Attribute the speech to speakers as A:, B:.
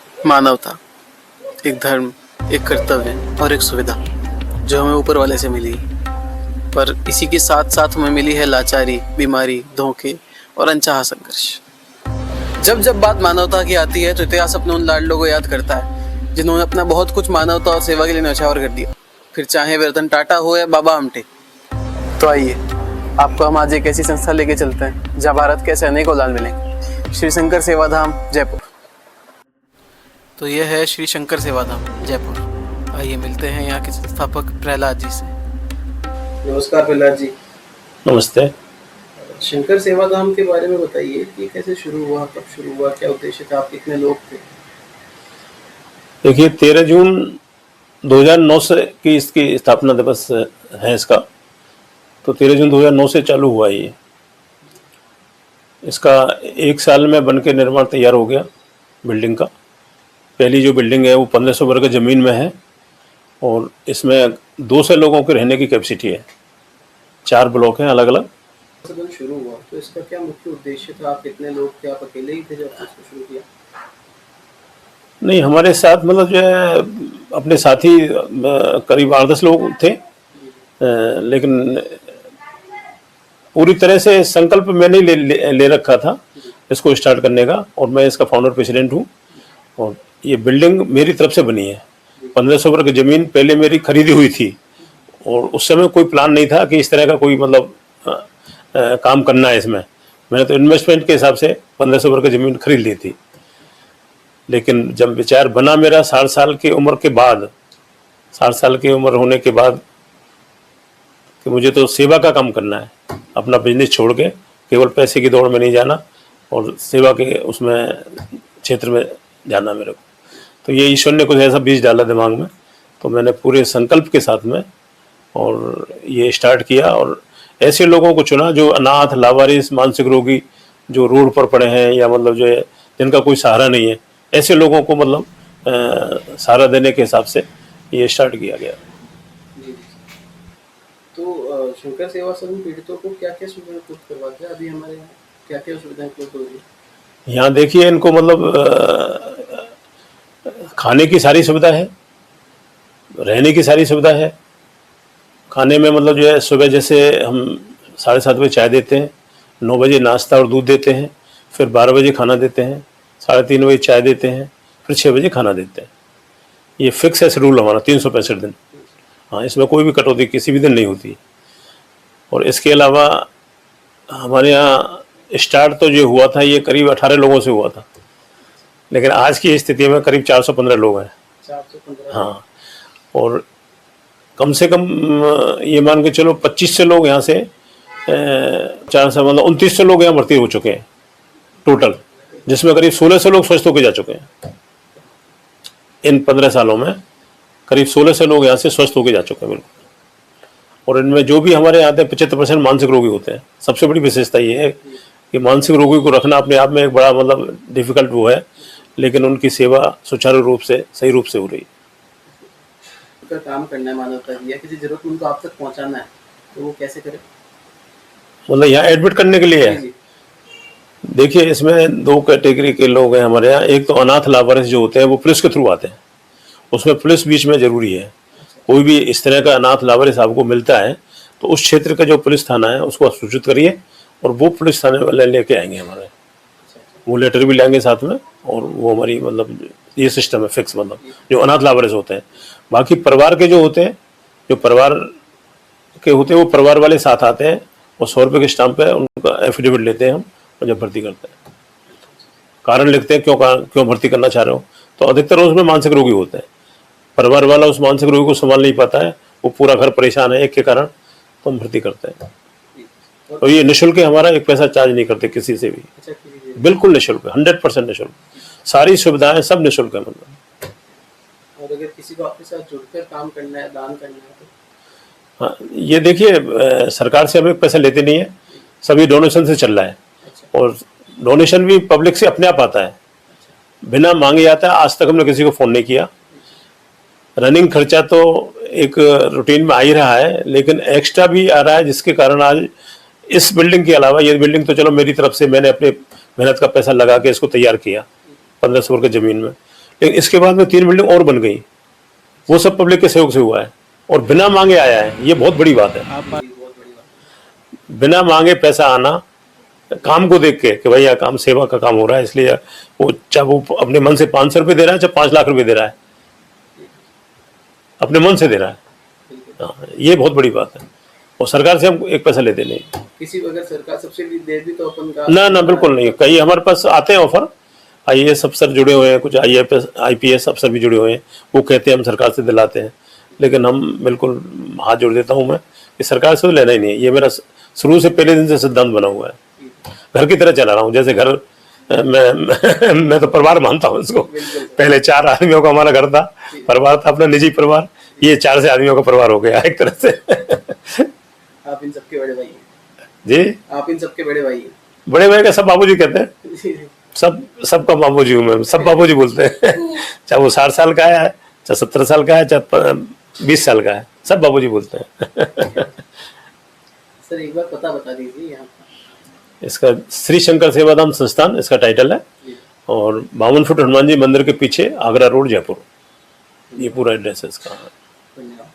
A: मानवता, एक धर्म, एक कर्तव्य और एक सुविधा जो हमें ऊपर वाले से मिली, पर इसी के साथ साथ हमें मिली है लाचारी, बीमारी, धोखे और अनचाहा संघर्ष। जब जब बात मानवता की आती है तो इतिहास अपने उन लाडलों को याद करता है जिन्होंने अपना बहुत कुछ मानवता और सेवा के लिए न्यौछावर कर दिया, फिर चाहे वे रतन टाटा हो या बाबा आमटे। तो आइए आपको हम आज एक ऐसी संस्था लेके चलते हैं जहाँ भारत के ऐसे अनेक उदाहरण मिलेंगे। श्री शंकर सेवाधाम जयपुर। तो यह है श्री शंकर सेवाधाम जयपुर। आइए मिलते हैं यहाँ के संस्थापक प्रहलाद जी से। नमस्कार प्रहलाद जी।
B: नमस्ते।
A: शंकर सेवाधाम के बारे में बताइए कि कैसे शुरू हुआ, कब शुरू हुआ, क्या उद्देश्य था, आप कितने लोग थे?
B: देखिए 13 जून 2009 से की इसकी स्थापना दिवस है इसका, तो 13 जून 2009 से चालू हुआ ये। इसका 1 साल में बन के निर्माण तैयार हो गया बिल्डिंग का। पहली जो बिल्डिंग है वो 1500 वर्ग ज़मीन में है और इसमें 200 लोगों के रहने की कैपेसिटी है। 4 ब्लॉक हैं अलग अलग।
A: जब शुरू हुआ तो इसका क्या मुख्य उद्देश्य था? आप कितने लोग थे? आप अकेले ही थे जब इसको शुरू किया?
B: नहीं, हमारे साथ मतलब जो है अपने साथी करीब 8-10 लोग थे, लेकिन पूरी तरह से संकल्प मैंने ले रखा था इसको स्टार्ट करने का, और मैं इसका फाउंडर प्रेसिडेंट हूँ। और ये बिल्डिंग मेरी तरफ से बनी है। 1500 वर्ग ज़मीन पहले मेरी खरीदी हुई थी और उस समय कोई प्लान नहीं था कि इस तरह का कोई मतलब काम करना है इसमें। मैंने तो इन्वेस्टमेंट के हिसाब से 1500 वर्ग ज़मीन खरीद ली थी, लेकिन जब विचार बना मेरा 60 साल की उम्र के बाद, 60 साल की उम्र होने के बाद, कि मुझे तो सेवा का काम करना है, अपना बिजनेस छोड़ के केवल पैसे की दौड़ में नहीं जाना और सेवा के उसमें क्षेत्र में जाना मेरे को। तो ये ईश्वर ने कुछ ऐसा बीज डाला दिमाग में, तो मैंने पूरे संकल्प के साथ में और ये स्टार्ट किया और ऐसे लोगों को चुना जो अनाथ, लावारिस, मानसिक रोगी, जो रोड पर पड़े हैं या मतलब जो है जिनका कोई सहारा नहीं है, ऐसे लोगों को मतलब सहारा देने के हिसाब से ये स्टार्ट किया गया।
A: तो शंकर सेवा समूह पीड़ितों को क्या क्या सुविधा उपलब्ध करवाते हैं? अभी हमारे यहाँ क्या क्या सुविधाएं उपलब्ध हो रही है?
B: यहाँ देखिए इनको मतलब खाने की सारी सुविधा है, रहने की सारी सुविधा है। खाने में मतलब जो है सुबह जैसे हम 7:30 बजे चाय देते हैं, 9 बजे नाश्ता और दूध देते हैं, फिर 12 बजे खाना देते हैं, 3:30 बजे चाय देते हैं, फिर 6 बजे खाना देते हैं। ये फिक्स है शेड्यूल हमारा 365 दिन। हाँ, इसमें कोई भी कटौती किसी भी दिन नहीं होती। और इसके अलावा हमारे यहाँ स्टार्ट तो जो हुआ था ये करीब 18 लोगों से हुआ था, लेकिन आज की स्थिति में करीब 415 लोग हैं।
A: 415?
B: हाँ, और कम से कम ये मान के चलो 2500 लोग यहाँ से 400 मतलब 2900 लोग यहाँ भर्ती हो चुके हैं टोटल, जिसमें करीब 1600 लोग स्वस्थ होकर जा चुके हैं। इन 15 सालों में करीब 1600 लोग यहाँ से स्वस्थ होकर जा चुके हैं बिल्कुल। और इनमें जो भी हमारे आते हैं 75% मानसिक रोगी होते हैं। सबसे बड़ी विशेषता ये है कि मानसिक रोगी को रखना अपने आप में एक बड़ा मतलब डिफिकल्ट वो है, लेकिन उनकी सेवा सुचारू रूप से, सही रूप से हो रही है।
A: का काम करना है मानवता की, या किसी जरूरतमंद को आप तक पहुंचाना है, तो वो कैसे करे?
B: मतलब यहाँ एडमिट करने के लिए है। देखिए इसमें 2 कैटेगरी के लोग हैं हमारे यहाँ। एक तो अनाथ लावारिस जो होते हैं वो पुलिस के थ्रू आते हैं, उसमें पुलिस बीच में जरूरी है। कोई भी इस तरह का अनाथ लावारिस आपको मिलता है तो उस क्षेत्र का जो पुलिस थाना है उसको आप सूचित करिए और वो पुलिस थाने वाले लेके आएंगे हमारे। वो लेटर भी लाएंगे साथ में, और वो हमारी मतलब ये सिस्टम है फिक्स, मतलब जो अनाथ लावारिस होते हैं। बाकी परिवार के जो होते हैं, जो परिवार के होते हैं वो परिवार वाले साथ आते हैं और 100 रुपये के स्टाम्प पे उनका एफिडेविट लेते हैं हम, और जब भर्ती करते हैं कारण लिखते हैं क्यों भर्ती करना चाह रहे हो। तो अधिकतर उसमें मानसिक रोगी होते हैं। परिवार वाला उस मानसिक रोगी को संभाल नहीं पाता है, वो पूरा घर परेशान है एक के कारण, तो हम भर्ती करते हैं। तो ये निःशुल्क है हमारा, 1 पैसा चार्ज नहीं करते किसी से भी। बिल्कुल निःशुल्क है, 100% निःशुल्क। सारी सुविधाएं सब निःशुल्क है मतलब।
A: और अगर किसी को आपके साथ जुड़कर काम करना है, दान करना है तो?
B: हाँ, ये देखिए सरकार से हम 1 पैसा लेते नहीं है, सभी डोनेशन से चल रहा है। और डोनेशन भी पब्लिक से अपने आप आता है, बिना मांगे आता है। आज तक हमने किसी को फ़ोन नहीं किया। रनिंग खर्चा तो एक रूटीन में आ ही रहा है, लेकिन एक्स्ट्रा भी आ रहा है, जिसके कारण आज इस बिल्डिंग के अलावा, ये बिल्डिंग तो चलो मेरी तरफ से मैंने अपने मेहनत का पैसा लगा के इसको तैयार किया 1500 वर्ग ज़मीन में, लेकिन इसके बाद में 3 बिल्डिंग और बन गई, वो सब पब्लिक के सहयोग से हुआ है और बिना मांगे आया है। ये बहुत बड़ी बात है, बिना मांगे पैसा आना, काम को देख के कि भाई यह काम सेवा का काम हो रहा है, इसलिए वो चाहे वो अपने मन से 500 रुपये दे रहा है चाहे 5 लाख रुपए दे रहा है, अपने मन से दे रहा है। हाँ, ये बहुत बड़ी बात है और सरकार से हम एक पैसा लेते नहीं।
A: किसी को अगर सरकार सब्सिडी दे दी तो अपन का
B: ना बिल्कुल नहीं। कई हमारे पास आते हैं ऑफर, IAS अफसर जुड़े हुए हैं, कुछ IPS अफसर भी जुड़े हुए हैं, वो कहते हैं हम सरकार से दिलाते हैं, लेकिन हम बिल्कुल हाथ जोड़ देता हूँ मैं कि सरकार से तो लेना ही नहीं है। ये मेरा शुरू से पहले दिन से सिद्धांत बना हुआ है, घर की तरह चला रहा हूँ। जैसे घर मैं तो परिवार मानता हूँ इसको। पहले 4 आदमियों का हमारा घर था, परिवार था अपना निजी परिवार, ये 4 से आदमियों का परिवार हो गया एक तरह से।
A: आप इन सबके बड़े भाई हैं
B: जी,
A: आप इन सबके बड़े भाई हैं।
B: बड़े भाई का सब बाबूजी कहते हैं, सबका बाबूजी हूँ मैं, सब बाबूजी बोलते हैं। चाहे वो 60 साल का है, चाहे 17 साल का है, चाहे 20 साल का है, सब बाबूजी बोलते हैं।
A: सर एक बार पता बता दीजिए यहाँ का।
B: इसका श्री शंकर सेवाधाम संस्थान इसका टाइटल है और 52 फुट हनुमान जी मंदिर के पीछे, आगरा रोड, जयपुर, ये पूरा एड्रेस है इसका।
A: धन्यवाद।